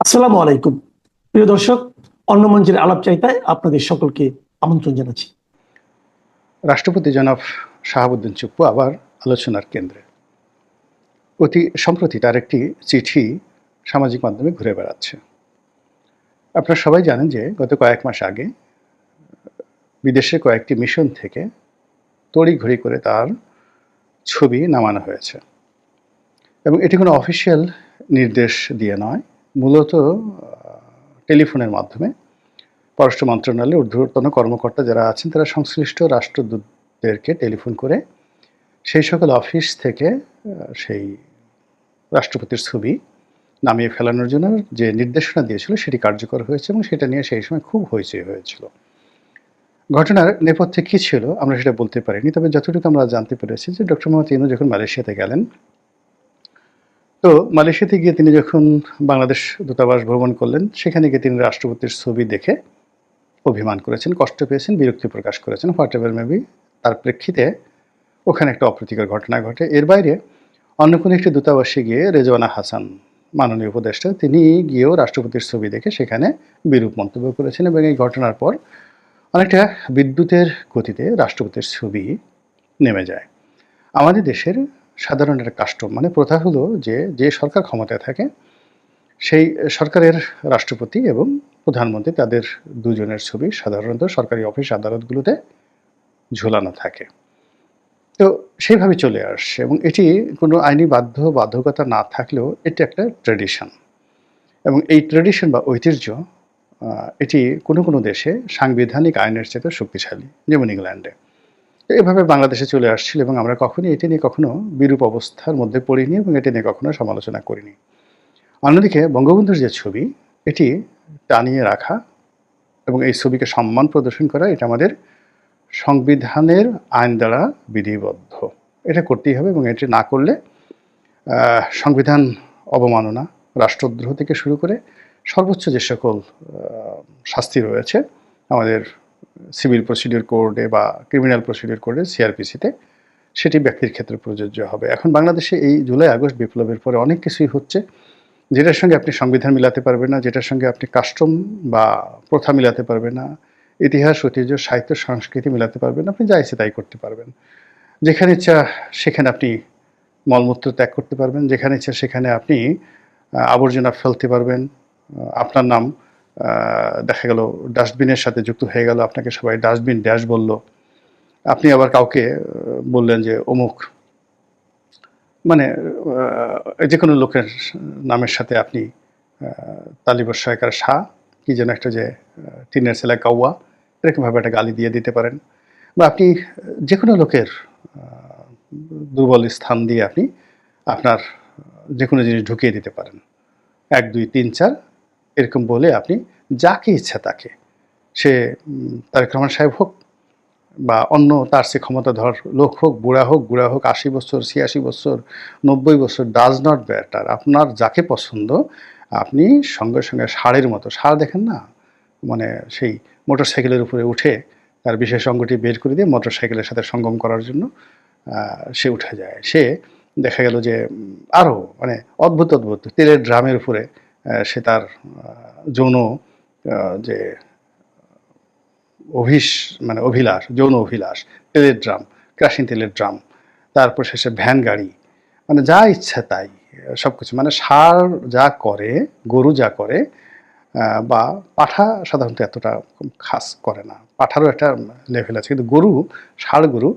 আসসালামু আলাইকুম প্রিয় দর্শক, অন্য মঞ্চের আলাপচারিতায় আপনাদের সকলকে আমন্ত্রণ জানাচ্ছি। রাষ্ট্রপতি জনাব শাহাবুদ্দিন চুপ্পু আবার আলোচনার কেন্দ্রে। অতি সম্প্রতি তার একটি চিঠি সামাজিক মাধ্যমে ঘুরে বেড়াচ্ছে। আপনারা সবাই জানেন যে গত কয়েক মাস আগে বিদেশের কয়েকটি মিশন থেকে তড়িঘড়ি করে তার ছবি নামানো হয়েছে এবং এটি কোনো অফিসিয়াল নির্দেশ দিয়ে নয়, মূলত টেলিফোনের মাধ্যমে পররাষ্ট্র মন্ত্রণালয়ের ঊর্ধ্বতন কর্মকর্তা যারা আছেন তারা সংশ্লিষ্ট রাষ্ট্রদূতদেরকে টেলিফোন করে সেই সকল অফিস থেকে সেই রাষ্ট্রপতির ছবি নামিয়ে ফেলানোর জন্য যে নির্দেশনা দিয়েছিল সেটি কার্যকর হয়েছে এবং সেটা নিয়ে সেই সময় খুব হইচই হয়েছিল। ঘটনার নেপথ্যে কী ছিল আমরা সেটা বলতে পারিনি, তবে যতটুকু আমরা জানতে পেরেছি যে ডক্টর মোহাম্মদ ইউনূস যখন মালয়েশিয়াতে গেলেন, তো মালয়েশিয়াতে গিয়ে তিনি যখন বাংলাদেশ দূতাবাস ভ্রমণ করলেন, সেখানে গিয়ে তিনি রাষ্ট্রপতির ছবি দেখে অভিমান করেছেন, কষ্ট পেয়েছেন, বিরক্তি প্রকাশ করেছেন, হোয়াট এভার মেবি। তার প্রেক্ষিতে ওখানে একটা অপ্রীতিকর ঘটনা ঘটে। এর বাইরে অন্য কোনো একটি দূতাবাসে গিয়ে রেজওয়ানা হাসান, মাননীয় উপদেষ্টা, তিনি গিয়েও রাষ্ট্রপতির ছবি দেখে সেখানে বিরূপ মন্তব্য করেছেন এবং এই ঘটনার পর অনেকটা বিদ্যুতের গতিতে রাষ্ট্রপতির ছবি নেমে যায়। আমাদের দেশের সাধারণ একটা কাস্টম, মানে প্রথা হলো যে যে সরকার ক্ষমতায় থাকে সেই সরকারের রাষ্ট্রপতি এবং প্রধানমন্ত্রী তাদের দুজনের ছবি সাধারণত সরকারি অফিস আদালতগুলোতে ঝোলানো থাকে। তো সেইভাবে চলে আসছে এবং এটি কোনো আইনি বাধ্যকতা না থাকলেও এটি একটা ট্র্যাডিশন এবং এই ট্র্যাডিশন বা ঐতিহ্য এটি কোনো কোনো দেশে সাংবিধানিক আইনের চেয়ে শক্তিশালী, যেমন ইংল্যান্ডে। তো এভাবে বাংলাদেশে চলে আসছিল এবং আমরা কখনোই এটি নিয়ে কখনো বিরূপ অবস্থার মধ্যে পড়িনি এবং এটি নিয়ে কখনো সমালোচনা করিনি। অন্যদিকে বঙ্গবন্ধুর যে ছবি, এটি টানিয়ে রাখা এবং এই ছবিকে সম্মান প্রদর্শন করা, এটা আমাদের সংবিধানের আইন দ্বারা বিধিবদ্ধ। এটা করতেই হবে এবং এটি না করলে সংবিধান অবমাননা, রাষ্ট্রদ্রোহ থেকে শুরু করে সর্বোচ্চ যে সকল শাস্তি রয়েছে আমাদের সিভিল প্রসিডিওর কোডে বা ক্রিমিনাল প্রসিডিওর কোডে, সিআরপিসিতে, সেটি ব্যক্তির ক্ষেত্রে প্রযোজ্য হবে। এখন বাংলাদেশে এই জুলাই আগস্ট বিপ্লবের পরে অনেক কিছুই হচ্ছে যেটার সঙ্গে আপনি সংবিধান মিলাতে পারবেন না, যেটার সঙ্গে আপনি কাস্টম বা প্রথা মিলাতে পারবেন না, ইতিহাস, ঐতিহ্য, সাহিত্য, সংস্কৃতি মিলাতে পারবেন না। আপনি যা ইচ্ছে তাই করতে পারবেন। যেখানে ইচ্ছা সেখানে আপনি মলমূত্র ত্যাগ করতে পারবেন, যেখানে ইচ্ছা সেখানে আপনি আবর্জনা ফেলতে পারবেন। আপনার নাম দেখা গেল ডাস্টবিনের সাথে যুক্ত হয়ে গেল, আপনাকে সবাই ডাস্টবিন ড্যাশ বলল। আপনি আবার কাউকে বললেন যে অমুক, মানে যে কোনো লোকের নামের সাথে আপনি তালিবর সহায়কার শাহ, কি যেন একটা যে টিনের ছেলে কাউয়া, এরকমভাবে একটা গালি দিয়ে দিতে পারেন। বা আপনি যে কোনো লোকের দুর্বল স্থান দিয়ে আপনি আপনার যে কোনো জিনিস ঢুকিয়ে দিতে পারেন। 1, 2, 3, 4 এরকম বলে আপনি যাকে ইচ্ছা তাকে, সে তারেক রহমান সাহেব হোক বা অন্য তার চেয়ে ক্ষমতাধর লোক হোক, বুড়া হোক 80 বছর, 86 বছর, 90 বছর, ডাজ নট ম্যাটার। আপনার যাকে পছন্দ আপনি সঙ্গে সঙ্গে ষাঁড়ের মতো, ষাঁড় দেখেন না, মানে সেই মোটরসাইকেলের উপরে উঠে তার বিশেষ অঙ্গটি বের করে দিয়ে মোটরসাইকেলের সাথে সঙ্গম করার জন্য সে উঠে যায়। সে দেখা গেল যে আরও মানে অদ্ভুত তেলের ড্রামের উপরে সে তার যৌন যে অভিলাষ, যৌন অভিলাষ, তেলের ড্রাম, কেরোসিন তেলের ড্রাম, তারপর শেষে ভ্যান গাড়ি, মানে যা ইচ্ছা তাই সব কিছু। মানে ষাঁড় যা করে, গরু যা করে, বা পাঠা সাধারণত এতটা খাস করে না, পাঠারও একটা লেভেল আছে, কিন্তু গরু, ষাঁড় গরু,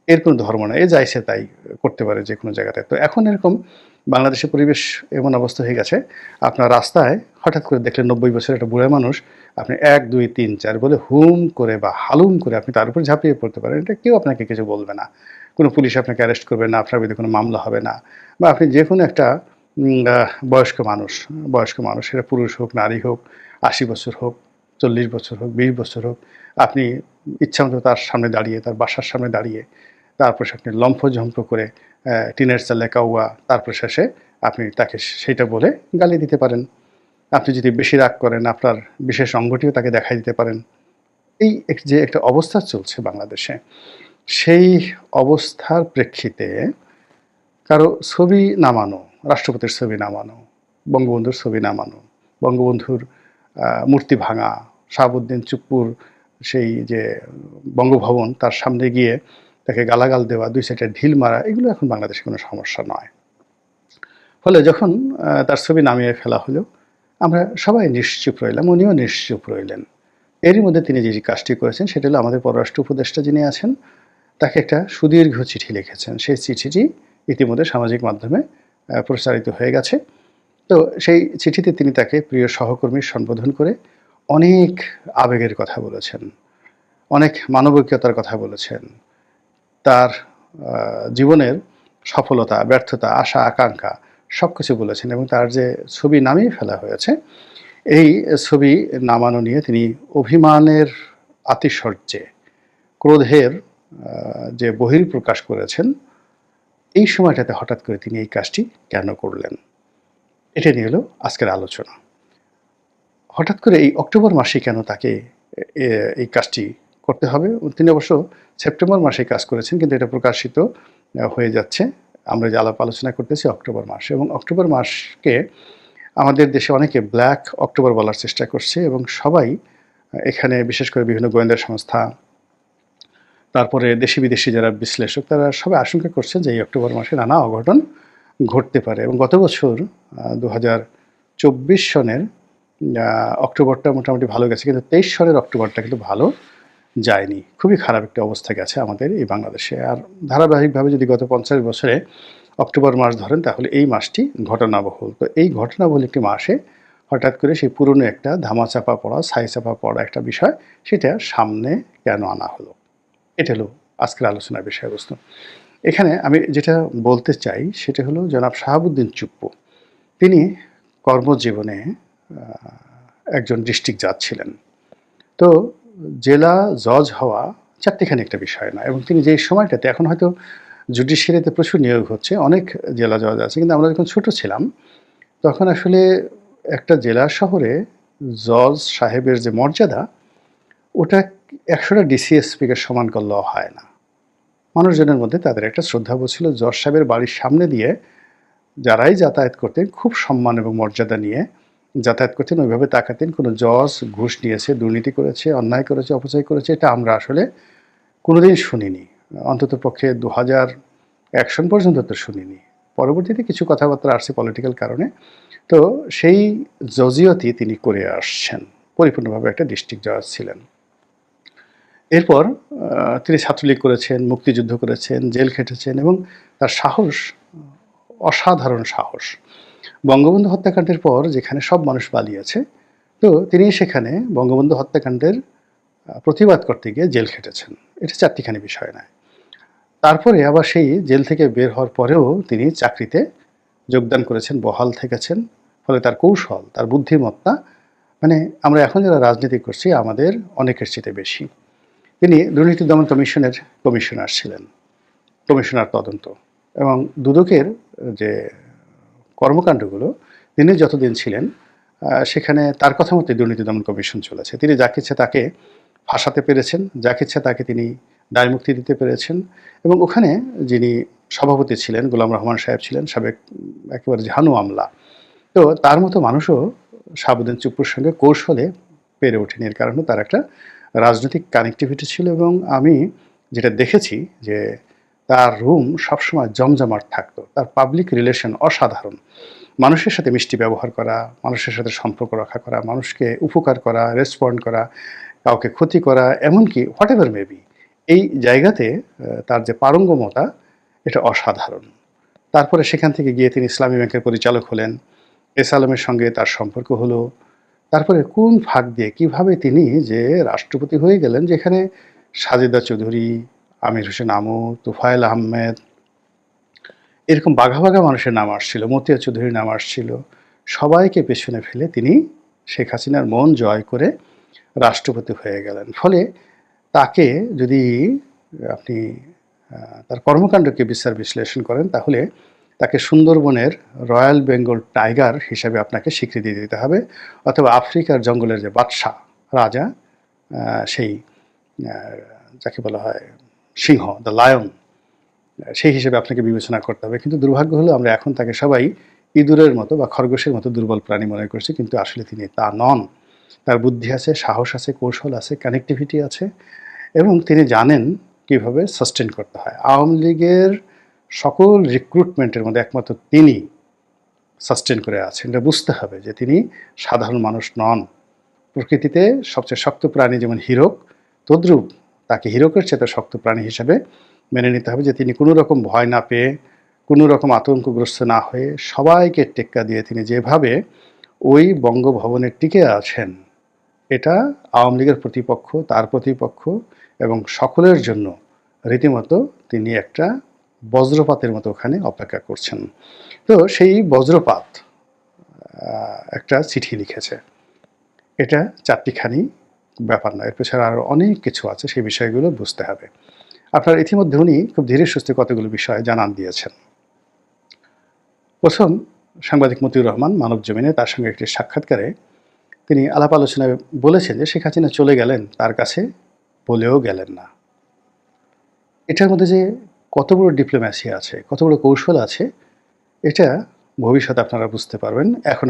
এর কোনো ধর্ম না, এ যা ইচ্ছে তাই করতে পারে যে কোনো জায়গাতে। তো এখন এরকম বাংলাদেশের পরিবেশ এমন অবস্থা হয়ে গেছে, আপনার রাস্তায় হঠাৎ করে দেখলেন 90 বছরের একটা বুড়া মানুষ, আপনি 1, 2, 3, 4 বলে হুম করে বা হালুম করে আপনি তার উপর ঝাঁপিয়ে পড়তে পারেন। এটা কেউ আপনাকে কিছু বলবে না, কোনো পুলিশ আপনাকে অ্যারেস্ট করবে না, আপনার বিরুদ্ধে কোনো মামলা হবে না। বা আপনি যে কোনো একটা বয়স্ক মানুষ, সেটা পুরুষ হোক, নারী হোক, 80 বছর হোক, 40 বছর হোক, 20 বছর হোক, আপনি ইচ্ছামতো তার সামনে দাঁড়িয়ে, তার বাসার সামনে দাঁড়িয়ে, তারপর আপনি লম্ফঝম্প করে টিনের চালে কাউয়া, তারপর শেষে আপনি তাকে সেইটা বলে গালি দিতে পারেন। আপনি যদি বেশি রাগ করেন, আপনার বিশেষ অঙ্গটিও তাকে দেখাই দিতে পারেন। এই যে একটা অবস্থা চলছে বাংলাদেশে, সেই অবস্থার প্রেক্ষিতে কারো ছবি নামানো, রাষ্ট্রপতির ছবি নামানো, বঙ্গবন্ধুর ছবি নামানো, বঙ্গবন্ধুর মূর্তি ভাঙা, শাহাবুদ্দিন চুপ্পুর সেই যে বঙ্গভবন তার সামনে গিয়ে তাকে গালাগাল দেওয়া, 2 সাইডে ঢিল মারা, এগুলো এখন বাংলাদেশে কোনো সমস্যা নয়। ফলে যখন তার ছবি নামিয়ে ফেলা হলো, আমরা সবাই নিশ্চুপ রইলাম, উনিও নিশ্চুপ রইলেন। এরই মধ্যে তিনি যে কাজটি করেছেন সেটা হলো আমাদের পররাষ্ট্র উপদেষ্টা যিনি আছেন তাকে একটা সুদীর্ঘ চিঠি লিখেছেন। সেই চিঠিটি ইতিমধ্যে সামাজিক মাধ্যমে প্রচারিত হয়ে গেছে। তো সেই চিঠিতে তিনি তাকে প্রিয় সহকর্মী সম্বোধন করে অনেক আবেগের কথা বলেছেন, অনেক মানবিকতার কথা বলেছেন, তার জীবনের সফলতা, ব্যর্থতা, আশা, আকাঙ্ক্ষা সবকিছু বলেছেন এবং তার যে ছবি নামিয়ে ফেলা হয়েছে, এই ছবি নামানো নিয়ে তিনি অভিমানের আতিশয্যে, ক্রোধের যে বহিঃপ্রকাশ করেছেন, এই সময়টাতে হঠাৎ করে তিনি এই কাজটি কেন করলেন? এটা নিয়ে হলো আজকের আলোচনা। হঠাৎ করে এই অক্টোবর মাসে কেন তাকে এই কাজটি করতে হবে? তিনি অবশ্য সেপ্টেম্বর মাসে কাজ করেছেন, কিন্তু এটা প্রকাশিত হয়ে যাচ্ছে, আমরা যে আলাপ আলোচনা করতেছি অক্টোবর মাসে। এবং অক্টোবর মাসকে আমাদের দেশে অনেকে ব্ল্যাক অক্টোবর বলার চেষ্টা করছে এবং সবাই এখানে বিশেষ করে বিভিন্ন গোয়েন্দা সংস্থা, তারপরে দেশি বিদেশি যারা বিশ্লেষক, তারা সবাই আশঙ্কা করছেন যে এই অক্টোবর মাসে নানা অঘটন ঘটতে পারে। এবং গত বছর 2024 সনের অক্টোবরটা মোটামুটি ভালো গেছে, কিন্তু 23 সনের অক্টোবরটা কিন্তু ভালো যায়নি। খুবই খারাপ একটা অবস্থা গেছে আমাদের এই বাংলাদেশে। আর ধারাবাহিকভাবে যদি গত 50 বছরে অক্টোবর মাস ধরেন তাহলে এই মাসটি ঘটনাবহুল। তো এই ঘটনাবহুল একটি মাসে হঠাৎ করে সেই পুরনো একটা ধামাচাপা পড়া, ছাইচাপা পড়া একটা বিষয়, সেটা সামনে কেন আনা হলো? এটা হলো আজকের আলোচনার বিষয়বস্তু। এখানে আমি যেটা বলতে চাই সেটা হলো জনাব শাহাবুদ্দিন চুপ্পু, তিনি কর্মজীবনে একজন ডিস্ট্রিক্ট জাজ ছিলেন। তো জেলা জজ হওয়া চারটিখানি একটা বিষয় না, এবং তিনি যেই সময়টাতে, এখন হয়তো জুডিশিয়ারিতে প্রচুর নিয়োগ হচ্ছে, অনেক জেলা জজ আছে, কিন্তু আমরা যখন ছোট ছিলাম তখন আসলে একটা জেলা শহরে জজ সাহেবের যে মর্যাদা, ওটা 100টা ডিসিএসপিকে সমান করলেও হয় না। মানুষজনের মধ্যে তাদের একটা শ্রদ্ধাবোধ ছিল। জজ সাহেবের বাড়ির সামনে দিয়ে যারাই যাতায়াত করতেন খুব সম্মান এবং মর্যাদা নিয়ে যাতায়াত করতেন, ওইভাবে তাকাতেন। কোনো জজ ঘুষ নিয়েছে, দুর্নীতি করেছে, অন্যায় করেছে, অপচয় করেছে, এটা আমরা আসলে কোনোদিন শুনিনি। অন্তত পক্ষে 2001 সন পর্যন্ত তো শুনিনি। পরবর্তীতে কিছু কথাবার্তা আসছে পলিটিক্যাল কারণে। তো সেই জজিয়তি তিনি করে আসছেন, পরিপূর্ণভাবে একটা ডিস্ট্রিক্ট জজ ছিলেন। এরপর তিনি ছাত্রলীগ করেছেন, মুক্তিযুদ্ধ করেছেন, জেল খেটেছেন এবং তার সাহস, অসাধারণ সাহস। বঙ্গবন্ধু হত্যাকাণ্ডের পর যেখানে সব মানুষ পালিয়েছে, তো তিনি সেখানে বঙ্গবন্ধু হত্যাকাণ্ডের প্রতিবাদ করতে গিয়ে জেল খেটেছেন। এটা চারটিখানি বিষয় নয়। তারপরে আবার সেই জেল থেকে বের হওয়ার পরেও তিনি চাকরিতে যোগদান করেছেন, বহাল থেকেছেন। ফলে তার কৌশল, তার বুদ্ধিমত্তা, মানে আমরা এখন যারা রাজনীতি করছি আমাদের অনেকের চেয়ে বেশি। তিনি দুর্নীতি দমন কমিশনের কমিশনার ছিলেন, কমিশনার তদন্ত, এবং দুদকের যে কর্মকাণ্ডগুলো তিনি যতদিন ছিলেন সেখানে তার কথা মতো দুর্নীতি দমন কমিশন চলেছে। তিনি যাকে ইচ্ছে তাকে ফাঁসাতে পেরেছেন, যাকে ইচ্ছে তাকে তিনি দায়মুক্তি দিতে পেরেছেন। এবং ওখানে যিনি সভাপতি ছিলেন, গোলাম রহমান সাহেব ছিলেন, সাবেক একেবারে ঝানু আমলা। তো তার মতো মানুষও শাহাবুদ্দিন চুপ্পুর সঙ্গে কৌশলে পেরে ওঠেনি। এর কারণে তার একটা রাজনৈতিক কানেক্টিভিটি ছিল, এবং আমি যেটা দেখেছি যে তার রুম সবসময় জমজমাট থাকতো। তার পাবলিক রিলেশন অসাধারণ। মানুষের সাথে মিষ্টি ব্যবহার করা, মানুষের সাথে সম্পর্ক রক্ষা করা, মানুষকে উপকার করা, রেসপন্ড করা, কাউকে ক্ষতি করা, এমনকি হোয়াট এভার মেবি, এই জায়গাতে তার যে পারঙ্গমতা, এটা অসাধারণ। তারপরে সেখান থেকে গিয়ে তিনি ইসলামী ব্যাংকের পরিচালক হলেন, এস আলমের সঙ্গে তার সম্পর্ক হলো। তারপরে কোন ফাঁক দিয়ে কিভাবে তিনি যে রাষ্ট্রপতি হয়ে গেলেন, যেখানে সাজেদা চৌধুরী, আমির হোসেন আমু, তুফায়েল আহমেদ, এরকম বাঘা বাঘা মানুষের নাম আসছিল, মতিয়া চৌধুরীর নাম আসছিল। সবাইকে পেছনে ফেলে তিনি শেখ হাসিনার মন জয় করে রাষ্ট্রপতি হয়ে গেলেন। ফলে তাকে যদি আপনি তার কর্মকাণ্ডকে বিশ্লেষণ করেন, তাহলে তাকে সুন্দরবনের রয়্যাল বেঙ্গল টাইগার হিসাবে আপনাকে স্বীকৃতি দিতে হবে, অথবা আফ্রিকার জঙ্গলের যে বাদশাহ, রাজা, সেই যাকে বলা হয় সিংহ, দ্য লায়ন, সেই হিসেবে আপনাকে বিবেচনা করতে হবে। কিন্তু দুর্ভাগ্য হলো আমরা এখন তাকে সবাই ইঁদুরের মতো বা খরগোশের মতো দুর্বল প্রাণী মনে করছে, কিন্তু আসলে তিনি তা নন। তার বুদ্ধি আছে, সাহস আছে, কৌশল আছে, কানেক্টিভিটি আছে, এবং তিনি জানেন কিভাবে সাস্টেন করতে হয়। আওয়ামী লীগের সকল রিক্রুটমেন্টের মধ্যে একমাত্র তিনি সাস্টেন করে আছেন। এটা বুঝতে হবে যে তিনি সাধারণ মানুষ নন। প্রকৃতিতে সবচেয়ে শক্ত প্রাণী যেমন হীরক, তদ্রূপ তাকে হীরকের চেয়ে শক্ত প্রাণী হিসেবে মেনে নিতে হবে, যে তিনি কোনো রকম ভয় না পেয়ে, কোনো রকম আতঙ্কগ্রস্ত না হয়ে, সবাইকে টেক্কা দিয়ে তিনি যেভাবে ওই বঙ্গভবনে টিকে আছেন, এটা আওয়ামী লীগের প্রতিপক্ষ, তার প্রতিপক্ষ এবং সকলের জন্য রীতিমতো তিনি একটা বজ্রপাতের মতো ওখানে অপেক্ষা করছেন। তো সেই বজ্রপাত একটা চিঠি লিখেছে। এটা চারটিখানি ব্যাপার না, এর পেছনে আরও অনেক কিছু আছে, সেই বিষয়গুলো বুঝতে হবে। আপনার ইতিমধ্যে উনি খুব ধীরে সুস্থে কতগুলো বিষয় জানান দিয়েছেন। প্রথম, সাংবাদিক মতিউর রহমান মানবজমিনে তার সঙ্গে একটি সাক্ষাৎকারে তিনি আলাপ আলোচনায় বলেছেন যে শেখ হাসিনা চলে গেলেন, তার কাছে বলেও গেলেন না। এটার মধ্যে যে কত বড় ডিপ্লোম্যাসি আছে, কত বড় কৌশল আছে, এটা ভবিষ্যতে আপনারা বুঝতে পারবেন। এখন